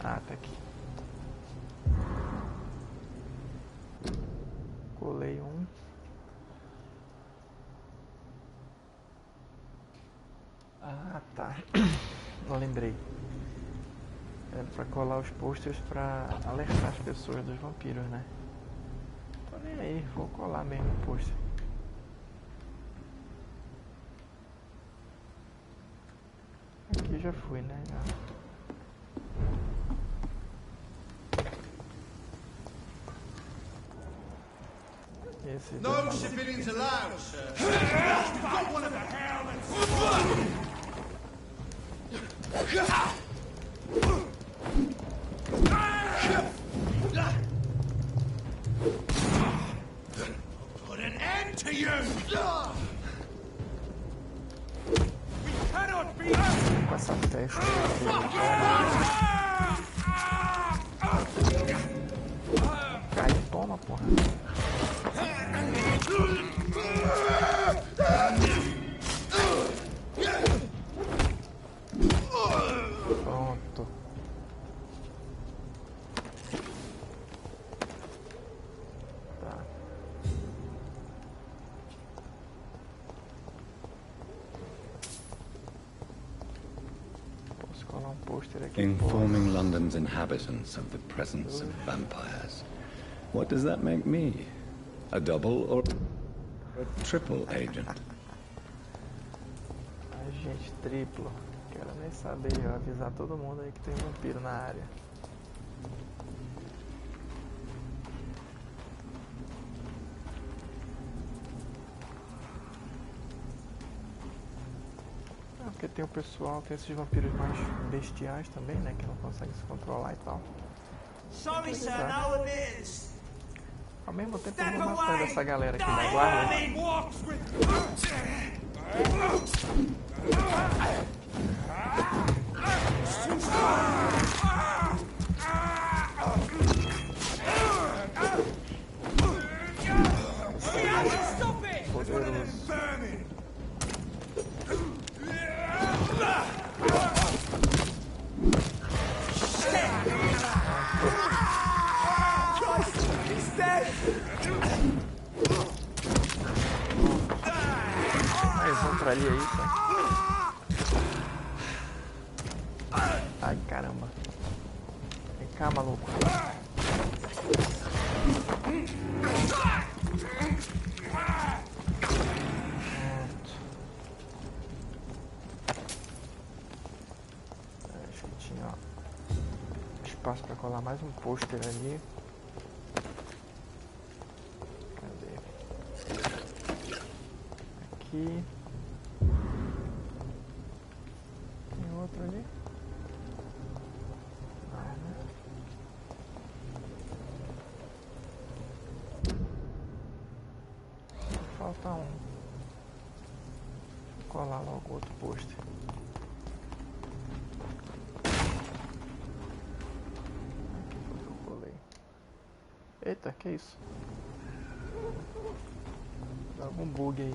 Speaker 1: Ah, tá aqui. Colei um. Ah, tá. Não lembrei. Era pra colar os posters pra alertar as pessoas dos vampiros, né? Tô nem aí, vou colar mesmo o pôster. Aqui já fui, né? Já. Esse
Speaker 10: No civilians allowed, sir. You've got one of the helmets. Put an end to you. We cannot be.
Speaker 1: Com essa festa. Cai, toma, porra. Pronto. Tá. Posso colar um pôster aqui.
Speaker 2: Informing London's inhabitants of the presence of vampires. What does that make me? A double or a triple agent?
Speaker 1: Agente triplo. Quero nem saber, eu avisar todo mundo aí que tem vampiro na área. Ah, porque tem o pessoal, tem esses vampiros mais bestiais também, né? Que não conseguem se controlar e tal.
Speaker 10: Sorry, sir, no it is.
Speaker 1: Ao mesmo tempo eu vou matando essa galera aqui da guarda. Poderoso. Mais um pra ali aí, tá? Ai, caramba. Vem cá, maluco. Acho que tinha, ó, espaço pra colar mais um pôster ali. Cadê? Aqui. Tem outro ali? Não, né? falta um. Vou colar logo outro pôster. Aqui foi que eu colei. Eita, que isso? Dá algum bug aí.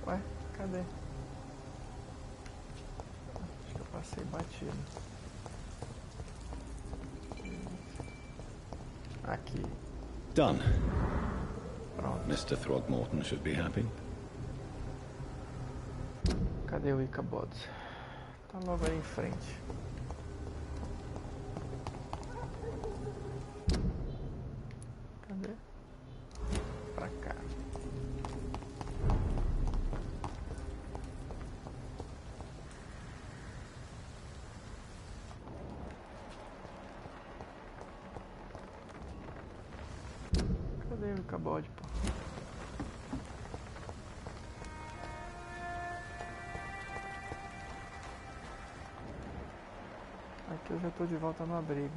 Speaker 1: Ué, cadê? Acho que eu passei batido. Aqui.
Speaker 2: Done.
Speaker 1: Pronto.
Speaker 2: Mr. Throgmorton should be happy.
Speaker 1: Cadê o Ichabod? Tá logo aí em frente. Cadê? Pra cá. Cadê o Ichabod, pô? Aqui eu já tô de volta no abrigo.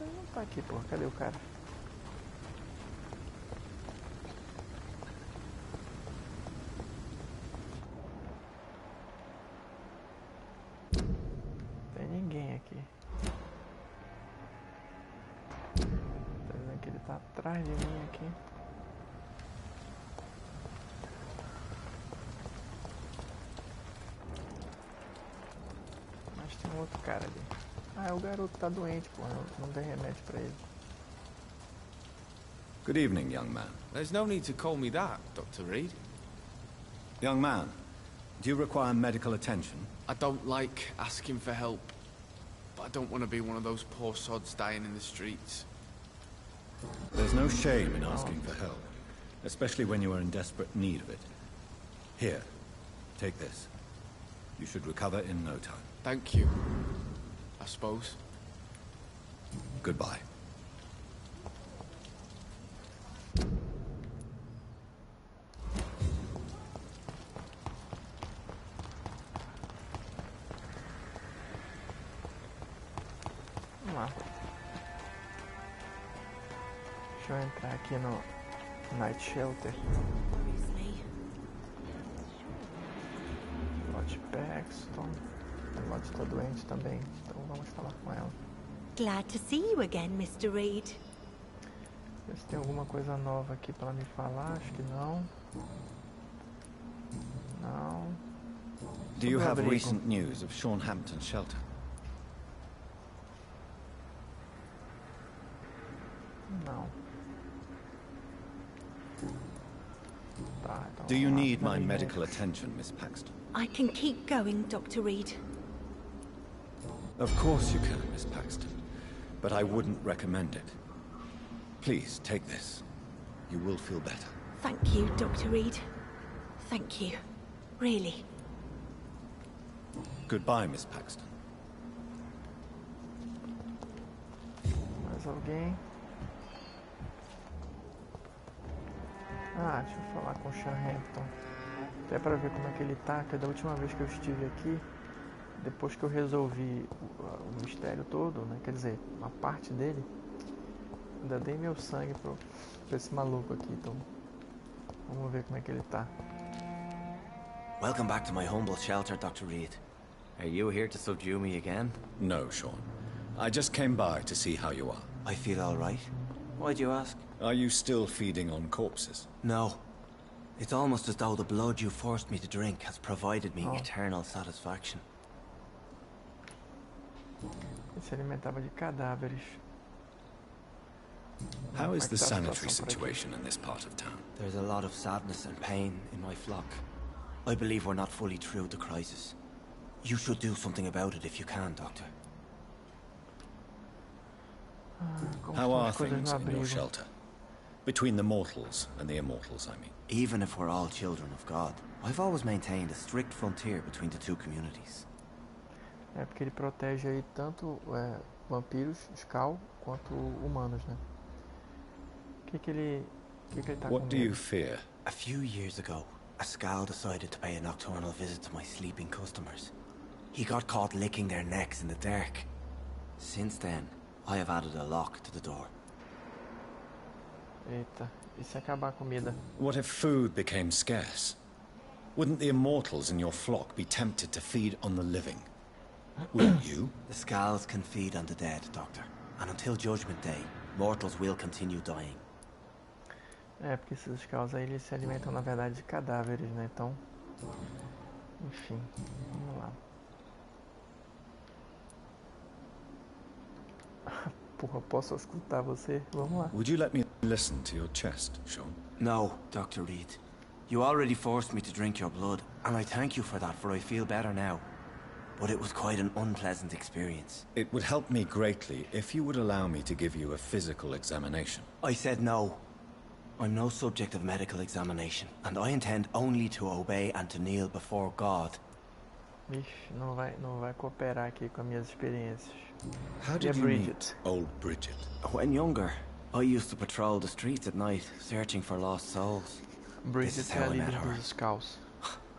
Speaker 1: Ele não tá aqui, pô. Cadê o cara? Tem ninguém aqui. Tá vendo que ele tá atrás de mim aqui? Mas tem um outro cara ali. Ah, o garoto tá doente, pô. Não tem remédio pra ele.
Speaker 2: Good evening, young man.
Speaker 7: There's no need to call me that, Dr. Reed.
Speaker 2: Young man, do you require medical attention?
Speaker 7: I don't like asking for help, but I don't want to be one of those poor sods dying in the streets.
Speaker 2: There's no shame in asking for help, especially when you are in desperate need of it. Here, take this. You should recover in no time.
Speaker 7: Thank you, I suppose.
Speaker 2: Goodbye.
Speaker 1: Vamos lá. Deixa eu entrar aqui no Night Shelter. Lord Paxton. A Lord está doente também, então vamos falar com ela.
Speaker 8: Glad to see you again, Mr. Reed.
Speaker 1: Ver se tem alguma coisa nova aqui para me falar. Acho que não. Não.
Speaker 2: Do you
Speaker 1: Sobre o
Speaker 2: have
Speaker 1: abrigo.
Speaker 2: recent news of Sean Hampton's shelter?
Speaker 1: Não. Tá, então
Speaker 2: Do you
Speaker 1: vamos lá,
Speaker 2: need my
Speaker 1: finalmente.
Speaker 2: medical attention, Miss Paxton?
Speaker 8: I can keep going, Dr. Reed.
Speaker 2: Of course you can, Miss Paxton. But I wouldn't recommend it. Please, take this. You will feel better.
Speaker 8: Thank you, Dr. Reed. Thank you. Really.
Speaker 2: Goodbye, Miss Paxton.
Speaker 1: Mais alguém? Ah, deixa eu falar com o Sean Hampton. Até pra ver como é que ele tá, que da última vez que eu estive aqui, depois que eu resolvi o mistério todo, né? Quer dizer, uma parte dele, ainda dei meu sangue pra esse maluco aqui, então vamos ver como é que ele tá.
Speaker 5: Welcome back to my humble shelter, Dr. Reed. Are you here to subdue me again?
Speaker 2: No, Sean. I just came by to see how you are.
Speaker 5: I feel all right. Why'd you ask?
Speaker 2: Are you still feeding on corpses?
Speaker 5: No. It's almost as though the blood you forced me to drink has provided me eternal satisfaction.
Speaker 1: Ele se alimentava de cadáveres.
Speaker 2: How is the
Speaker 1: Como é que tá a
Speaker 2: sanitary
Speaker 1: situação por aqui?
Speaker 2: situation in this part of town?
Speaker 5: There's a lot of sadness and pain in my flock. I believe we're not fully through the crisis. You should do something about it if you can, Doctor.
Speaker 1: Como
Speaker 2: How
Speaker 1: estão
Speaker 2: are
Speaker 1: as coisas
Speaker 2: things
Speaker 1: no
Speaker 2: in your
Speaker 1: abrigo?
Speaker 2: shelter? Between the mortals and the immortals, I mean.
Speaker 5: Even if we're all children of God, I've always maintained a strict frontier between the two communities.
Speaker 1: É porque ele protege aí tanto vampiros, Skull, quanto humanos, né? O que ele tá com
Speaker 2: What do
Speaker 1: medo?
Speaker 2: you fear?
Speaker 4: A few years ago, a Skull decided to pay a nocturnal visit to my sleeping customers. He got caught licking their necks in the dark. Since then, I have added a lock to the door.
Speaker 1: Eita, e se acabar a comida?
Speaker 2: What if food became scarce? Wouldn't the immortals in your flock be tempted to feed on the living? Wouldn't you?
Speaker 4: The Skulls can feed on the dead, Doctor. And until Judgment Day, mortals will continue dying.
Speaker 1: É, porque esses Skulls aí, eles se alimentam, na verdade, de cadáveres, né? Então, enfim, vamos lá. Porra, posso escutar você? Vamos lá.
Speaker 2: Would you let me listen to your chest, Sean?
Speaker 4: No, Dr. Reed. You already forced me to drink your blood, and I thank you for that, for I feel better now. But it was quite an unpleasant experience.
Speaker 2: It would help me greatly if you would allow me to give you a physical examination.
Speaker 4: I said no. I'm no subject of medical examination, and I intend only to obey and to kneel before God.
Speaker 1: Ixi, não vai cooperar aqui com as minhas experiências.
Speaker 2: How did you meet old Bridget?
Speaker 4: When younger, I used to patrol the streets at night, searching for lost souls.
Speaker 1: Bridget é a líder dos Skulls.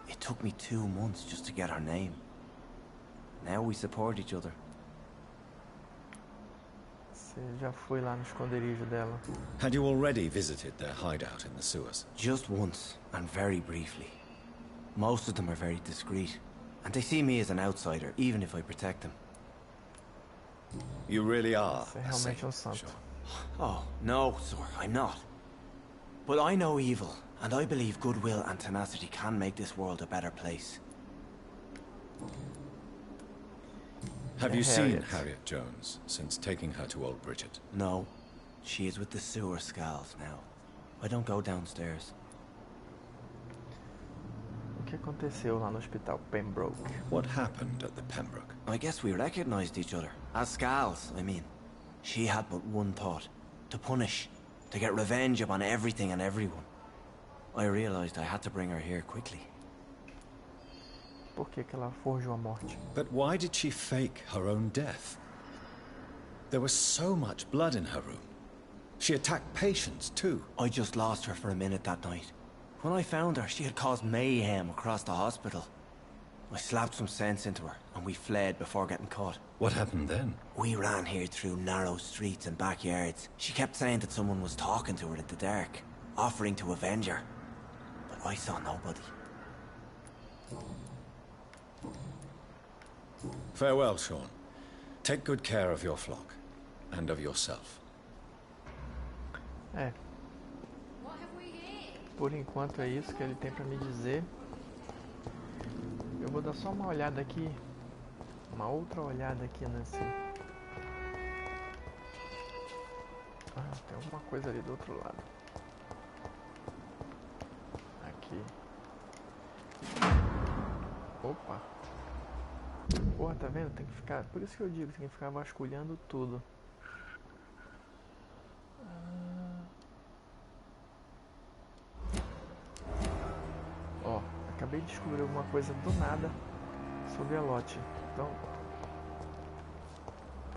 Speaker 4: It took me 2 months just to get her name. Now we support each other.
Speaker 1: Você já foi lá no esconderijo dela?
Speaker 2: Had you already visited their hideout in the sewers?
Speaker 4: Just once, and very briefly. Most of them are very discreet, and they see me as an outsider, even if I protect them.
Speaker 2: You really are
Speaker 1: Você é
Speaker 2: a saint,
Speaker 1: realmente santo.
Speaker 2: Sean.
Speaker 4: Oh, no, sir, I'm not. But I know evil, and I believe goodwill and tenacity can make this world a better place.
Speaker 2: Have you seen Harriet Jones since taking her to old Bridget?
Speaker 4: No, she is with the sewer Skulls now. I don't go downstairs.
Speaker 1: O que aconteceu lá no hospital Pembroke?
Speaker 2: What happened at the Pembroke?
Speaker 4: I guess we recognized each other. As Skulls, I mean. She had but one thought. To punish. To get revenge upon everything and everyone. I realized I had to bring her here quickly.
Speaker 1: Por que ela forjou a morte?
Speaker 2: But why did she fake her own death? There was so much blood in her room. She attacked patients, too.
Speaker 4: I just lost her for a minute that night. When I found her, she had caused mayhem across the hospital. I slapped some sense into her, and we fled before getting caught.
Speaker 2: What happened then?
Speaker 4: We ran here through narrow streets and backyards. She kept saying that someone was talking to her in the dark, offering to avenge her. But I saw nobody.
Speaker 2: Farewell, Sean. Take good care of your flock, and of yourself.
Speaker 1: É. Por enquanto é isso que ele tem pra me dizer. Eu vou dar só uma olhada aqui. Uma outra olhada aqui nesse... Ah, tem alguma coisa ali do outro lado. Aqui. Opa. Porra, tá vendo? Tem que ficar... Por isso que eu digo, tem que ficar vasculhando tudo. Ó, acabei de descobrir alguma coisa do nada sobre a lote. Então,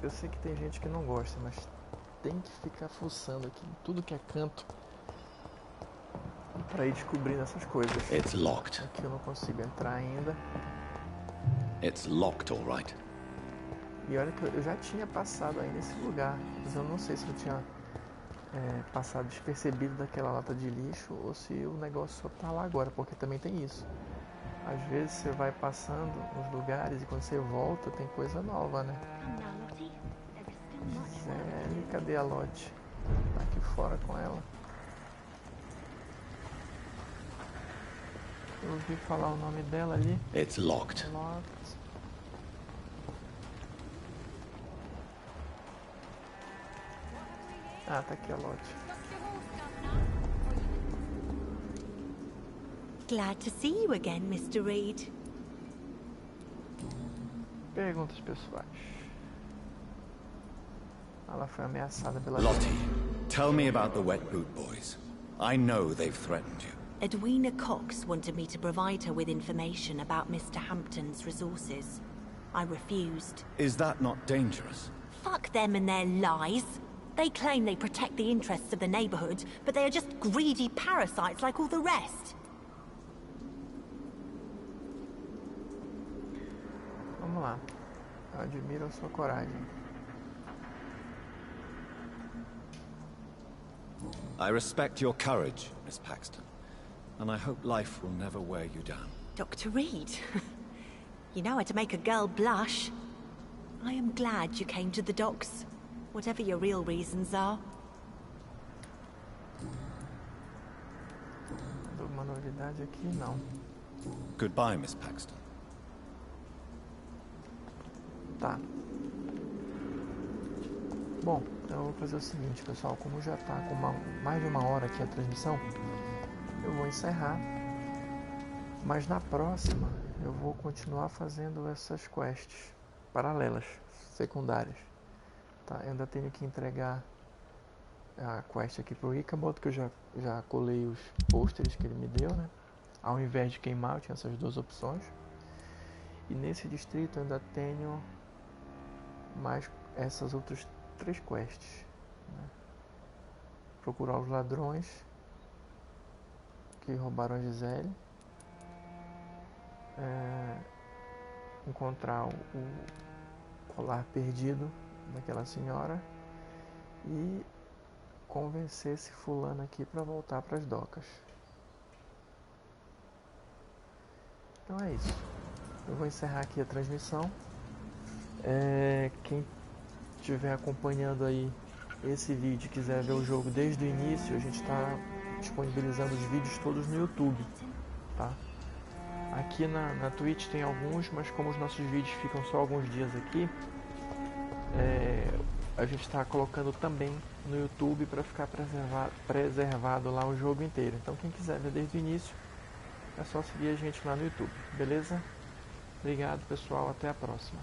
Speaker 1: eu sei que tem gente que não gosta, mas tem que ficar fuçando aqui em tudo que é canto pra ir descobrindo essas coisas.
Speaker 2: It's locked.
Speaker 1: Aqui eu não consigo entrar ainda.
Speaker 2: It's locked, all right.
Speaker 1: E olha que eu já tinha passado aí nesse lugar, mas eu não sei se eu tinha passado despercebido daquela lata de lixo ou se o negócio só tá lá agora, porque também tem isso. Às vezes você vai passando nos lugares e quando você volta tem coisa nova, né? Gisele, cadê a Lottie? Tá aqui fora com ela. Eu ouvi falar o nome dela ali.
Speaker 2: It's locked.
Speaker 1: Locked. Ah, tá aqui a Lottie.
Speaker 8: Glad to see you again, Mr. Reed.
Speaker 1: Perguntas pessoais. Ela foi ameaçada pela...
Speaker 2: Lottie, tell me about the Wet Boot Boys. I know they've threatened you.
Speaker 8: Edwina Cox wanted me to provide her with information about Mr. Hampton's resources.
Speaker 11: I refused.
Speaker 2: Is that not dangerous?
Speaker 11: Fuck them and their lies. They claim they protect the interests of the neighborhood, but they are just greedy parasites like all the rest.
Speaker 1: Vamos lá. Eu admiro a sua coragem.
Speaker 2: I respect your courage, Miss Paxton, and I hope life will never wear you down.
Speaker 11: Dr. Reed, you know how to make a girl blush. I am glad you came to the docks, whatever your real reasons are.
Speaker 1: Uma novidade aqui, não.
Speaker 2: Goodbye, Miss Paxton.
Speaker 1: Tá. Bom, eu vou fazer o seguinte, pessoal. Como já está com mais de uma hora aqui a transmissão, eu vou encerrar. Mas na próxima eu vou continuar fazendo essas quests paralelas, secundárias. Tá? Eu ainda tenho que entregar a quest aqui pro Ichabod, que eu já colei os pôsteres que ele me deu, né? Ao invés de queimar, eu tinha essas duas opções. E nesse distrito eu ainda tenho mais essas outras 3 quests, né? Procurar os ladrões que roubaram a Gisele, encontrar o colar perdido daquela senhora e convencer esse fulano aqui para voltar para as docas. Então é isso. Eu vou encerrar aqui a transmissão. Quem estiver acompanhando aí esse vídeo e quiser ver o jogo desde o início, a gente está disponibilizando os vídeos todos no YouTube, tá? Aqui na Twitch tem alguns, mas como os nossos vídeos ficam só alguns dias aqui, a gente está colocando também no YouTube para ficar preservado lá o jogo inteiro. Então quem quiser ver desde o início, é só seguir a gente lá no YouTube, beleza? Obrigado, pessoal, até a próxima.